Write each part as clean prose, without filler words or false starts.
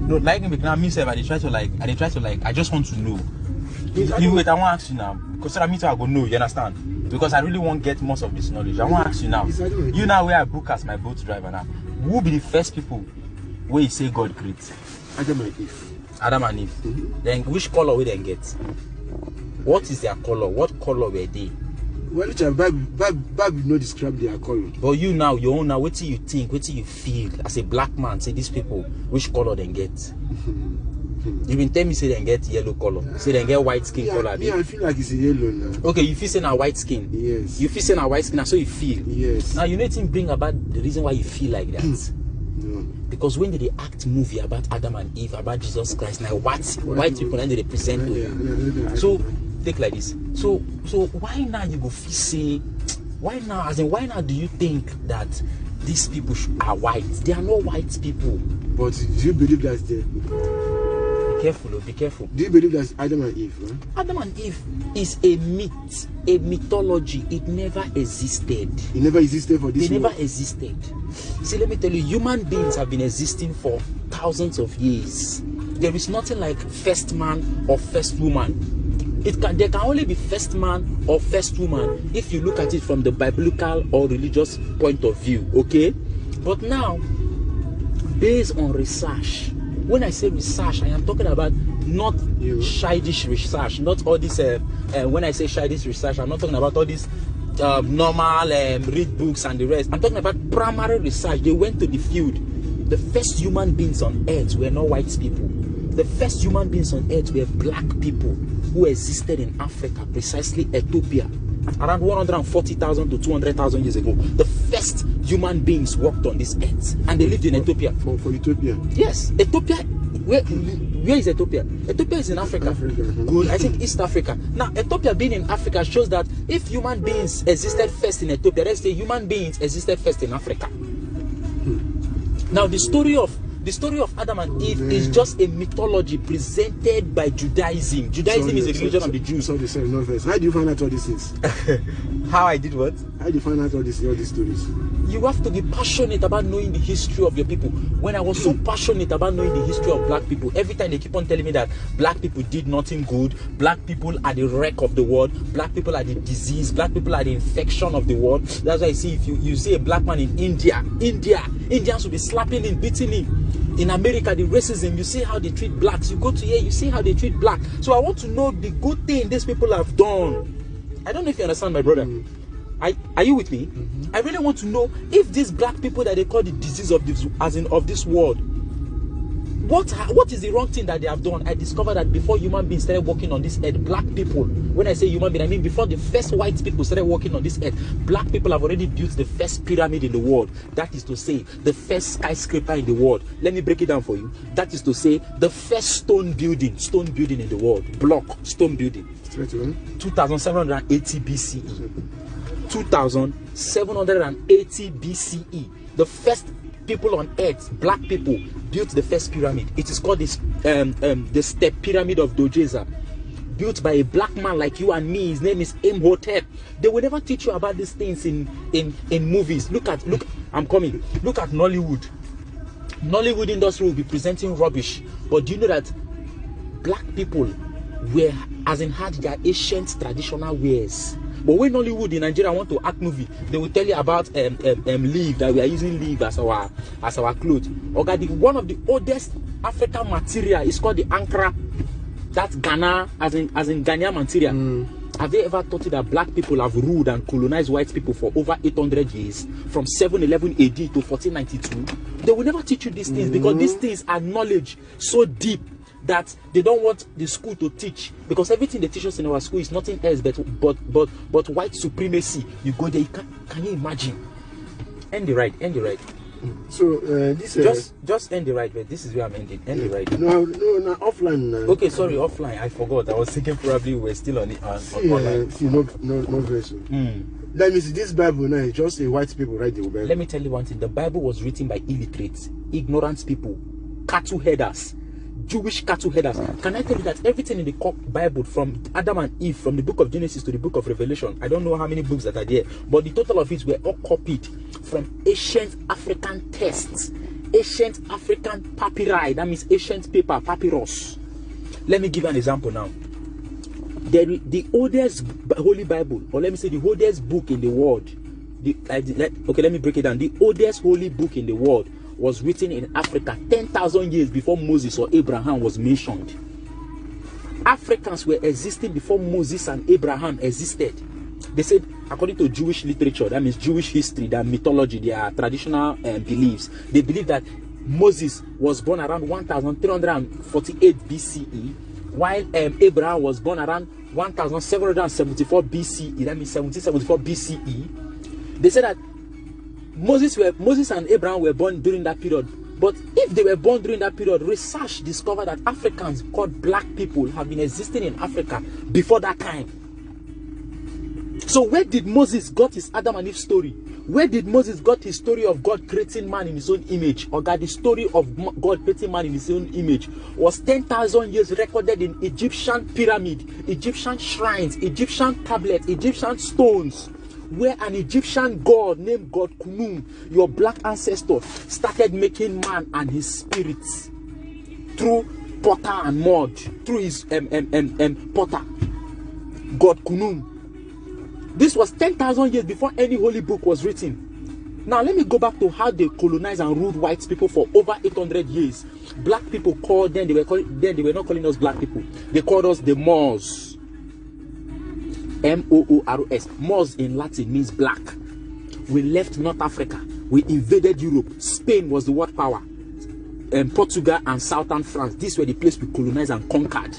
No, like me now, me say, I try to like, I just want to know. You wait, I want to ask you now, because I mean, I go know. You understand? Because I really want to get most of this knowledge. I want to ask you now. You now where I book as my boat driver now. Who will be the first people where you say God creates? Adam and Eve. Adam and Eve. Then which color will they get? What is their color? What color were they? Well, Bible no describe their color. But you now, your own now, what do you think? What do you feel as a black man? Say these people, which color they get? You been tell me say they get yellow color. Say they get white skin color. Yeah, I feel like it's a yellow now. Okay, you feel saying a white skin. Yes. You feel saying a white skin, that's so you feel. Yes. Now you need to bring about the reason why you feel like that. No. Because when they act movie about Adam and Eve, about Jesus Christ, now white people and they represent you. So take like this. So why now you go say? Why now? As in, why now do you think that these people are white? They are not white people. But do you believe that's there? Be careful, oh, be careful. Do you believe that's Adam and Eve? Right? Adam and Eve is a myth, a mythology. It never existed. It never existed for this. They never existed. See, let me tell you, human beings have been existing for thousands of years. There is nothing like first man or first woman. There can only be first man or first woman if you look at it from the biblical or religious point of view, okay? But now, based on research, when I say research, I am talking about not childish research, not all this, when I say childish research, I'm not talking about all this normal read books and the rest. I'm talking about primary research. They went to the field. The first human beings on earth were not white people. The first human beings on earth were black people who existed in Africa, precisely Ethiopia, around 140,000 to 200,000 years ago. The first human beings walked on this earth, and they lived in Ethiopia. For Ethiopia? Yes, Ethiopia. Where is Ethiopia? Ethiopia is in Africa. Good, I think East Africa. Now, Ethiopia being in Africa shows that if human beings existed first in Ethiopia, let's say human beings existed first in Africa. Now, the story of Adam and Eve is just a mythology presented by Judaism. Judaism is a religion of the Jews. Sorry, no verse. How do you find out all these things? How I did what? How do you find out all these stories? You have to be passionate about knowing the history of your people. When I was so passionate about knowing the history of black people, every time they keep on telling me that black people did nothing good, black people are the wreck of the world, black people are the disease, black people are the infection of the world. That's why I see if you see a black man in Indians will be slapping him, beating him. In America, the racism, you see how they treat blacks. You go to here, you see how they treat black. So I want to know the good thing these people have done. I don't know if you understand, my brother. Are you with me? I really want to know if these black people that they call the disease of this, as in of this world, what is the wrong thing that they have done? I discovered that before human beings started walking on this earth, black people, when I say human being, I mean before the first white people started walking on this earth, black people have already built the first pyramid in the world. That is to say, the first skyscraper in the world. Let me break it down for you. That is to say, the first stone building in the world. Block, stone building. 2780 BCE. 2780 BCE. The first people on earth, black people, built the first pyramid. It is called this the step pyramid of Dojeza, built by a black man like you and me. His name is Imhotep. They will never teach you about these things in movies. Look, I'm coming. Look at Nollywood. Nollywood industry will be presenting rubbish, but do you know that black people had their ancient traditional wares? But when Nollywood in Nigeria want to act movie, they will tell you about leaf, that we are using leaf as our clothes. One of the oldest African material is called the Ankara. That's Ghana, as in Ghanaian material. Have they ever thought that black people have ruled and colonized white people for over 800 years, from 711 AD to 1492? They will never teach you these things because these things are knowledge so deep that they don't want the school to teach, because everything they teach us in our school is nothing else but white supremacy. You go there, can you imagine? End the right. So this just end the right. This is where I'm ending. End the right. No, offline. Okay, sorry, offline. I forgot. I was thinking probably we're still on it online. See, no verse. Let me see. This Bible now is just a white people write the Bible. Let me tell you one thing. The Bible was written by illiterates, ignorant people, cattle headers. Jewish cattle headers. Can I tell you that everything in the Bible, from Adam and Eve, from the book of Genesis to the book of Revelation, I don't know how many books that are there, but the total of it were all copied from ancient African texts ancient African papyri. That means ancient paper, papyrus. Let me give you an example now. The oldest Holy Bible, or let me say the oldest book in the world. Okay, let me break it down. The oldest holy book in the world was written in Africa 10,000 years before Moses or Abraham was mentioned. Africans were existing before Moses and Abraham existed. They said, according to Jewish literature, that means Jewish history, their mythology, their traditional beliefs, they believe that Moses was born around 1348 BCE, while Abraham was born around 1774 BCE, that means 1774 BCE. They said that Moses and Abraham were born during that period. But if they were born during that period, research discovered that Africans called black people have been existing in Africa before that time. So where did Moses got his Adam and Eve story? Where did Moses got his story of God creating man in his own image? Or that the story of God creating man in his own image was 10,000 years recorded in Egyptian pyramid, Egyptian shrines, Egyptian tablets, Egyptian stones, where an Egyptian god named God Khnum, your black ancestor, started making man and his spirits through potter and mud, through his potter, God Khnum. This was 10,000 years before any holy book was written. Now let me go back to how they colonized and ruled white people for over 800 years. Black people called them, they were not calling us black people. They called us the Moors. M-O-O-R-O-S. Moors in Latin means black. We left North Africa. We invaded Europe. Spain was the world power. Portugal and southern France. These were the places we colonized and conquered.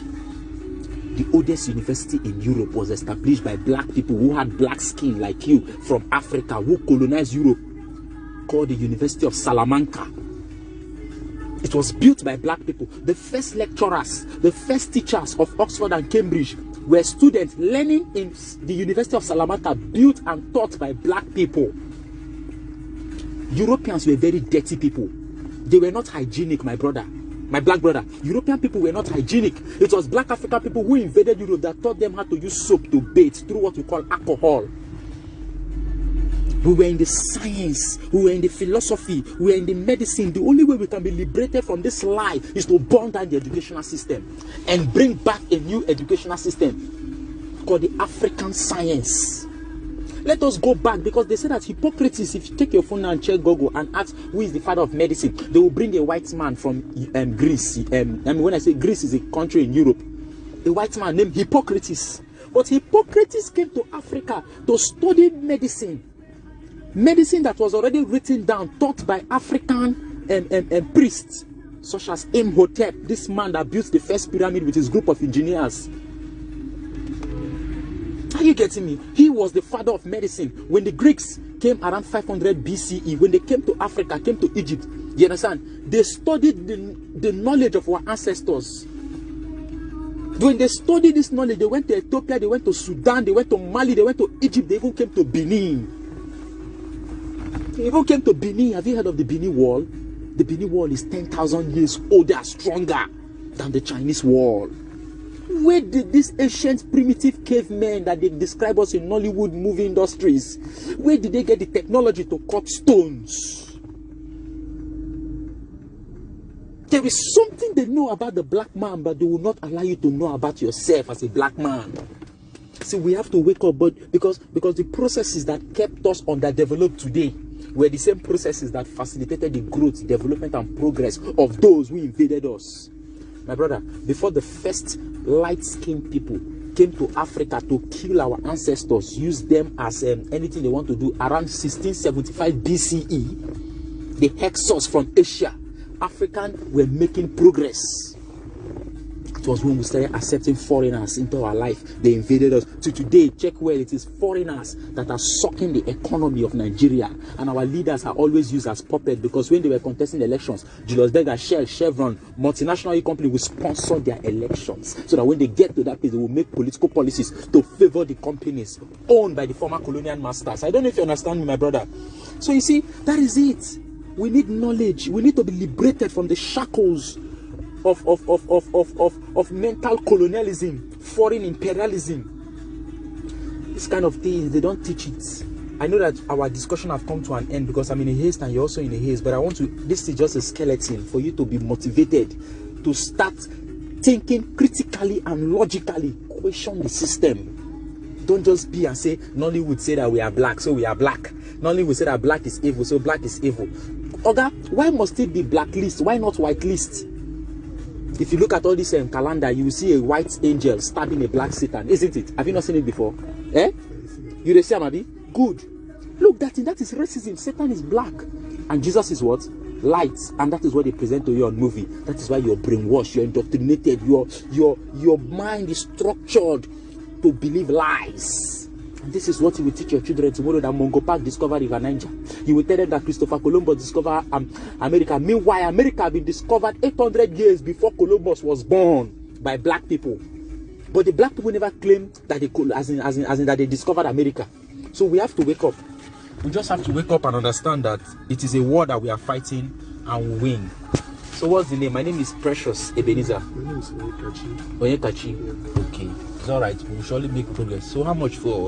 The oldest university in Europe was established by black people who had black skin like you from Africa, who colonized Europe, called the University of Salamanca. It was built by black people. The first lecturers, the first teachers of Oxford and Cambridge were students learning in the University of Salamanca, built and taught by black people. Europeans were very dirty people. They were not hygienic, my brother. My black brother, European people were not hygienic. It was black African people who invaded Europe that taught them how to use soap to bathe through what we call alcohol. We were in the science, we were in the philosophy, we were in the medicine. The only way we can be liberated from this lie is to burn down the educational system and bring back a new educational system called the African science. Let us go back, because they say that Hippocrates, if you take your phone now and check Google and ask who is the father of medicine, they will bring a white man from Greece. I mean, when I say Greece is a country in Europe, a white man named Hippocrates. But Hippocrates came to Africa to study medicine. Medicine that was already written down, taught by African priests, such as Imhotep, this man that built the first pyramid with his group of engineers. Are you getting me? He was the father of medicine. When the Greeks came around 500 BCE, when they came to Africa, came to Egypt, you understand? They studied the knowledge of our ancestors. When they studied this knowledge, they went to Ethiopia, they went to Sudan, they went to Mali, they went to Egypt, they even came to Benin. They even came to Benin. Have you heard of the Benin Wall? The Benin Wall is 10,000 years older, stronger than the Chinese Wall. Where did these ancient primitive cavemen that they describe us in Nollywood movie industries, where did they get the technology to cut stones? There is something they know about the black man, but they will not allow you to know about yourself as a black man. See, we have to wake up, but because the processes that kept us underdeveloped today were the same processes that facilitated the growth, development, and progress of those who invaded us. My brother, before the first light-skinned people came to Africa to kill our ancestors, use them as anything they want to do, around 1675 BCE, the Hyksos from Asia, Africans were making progress. It was when we started accepting foreigners into our life. They invaded us. To today, check where it is foreigners that are sucking the economy of Nigeria. And our leaders are always used as puppets, because when they were contesting elections, Julius Berger, Shell, Chevron, multinational company will sponsor their elections. So that when they get to that place, they will make political policies to favor the companies owned by the former colonial masters. I don't know if you understand me, my brother. So you see, that is it. We need knowledge. We need to be liberated from the shackles of mental colonialism, foreign imperialism. This kind of things, they don't teach it. I know that our discussion have come to an end because I'm in a haste and you're also in a haste, but I want to, this is just a skeleton for you to be motivated to start thinking critically and logically, question the system. Don't just be and say, Nollywood say that we are black, so we are black. Nollywood say that black is evil, so black is evil. Oga, why must it be blacklist? Why not whitelist? If you look at all this calendar, you will see a white angel stabbing a black Satan, isn't it? Have you not seen it before? Eh? You dey see Amadi? Good. Look, that is racism. Satan is black. And Jesus is what? Light. And that is what they present to you on movie. That is why you're brainwashed, you're indoctrinated, your mind is structured to believe lies. And this is what you will teach your children tomorrow, that Mungo Park discovered River Niger. You will tell them that Christopher Columbus discovered America. Meanwhile, America had been discovered 800 years before Columbus was born by black people. But the black people never claimed that they could, as in that they discovered America. So we have to wake up. We just have to wake up and understand that it is a war that we are fighting and we win. So what's the name? My name is Precious Ebenezer. My name is Onyekachi. Onyekachi. Yeah. Okay. It's alright. We will surely make progress. So how much for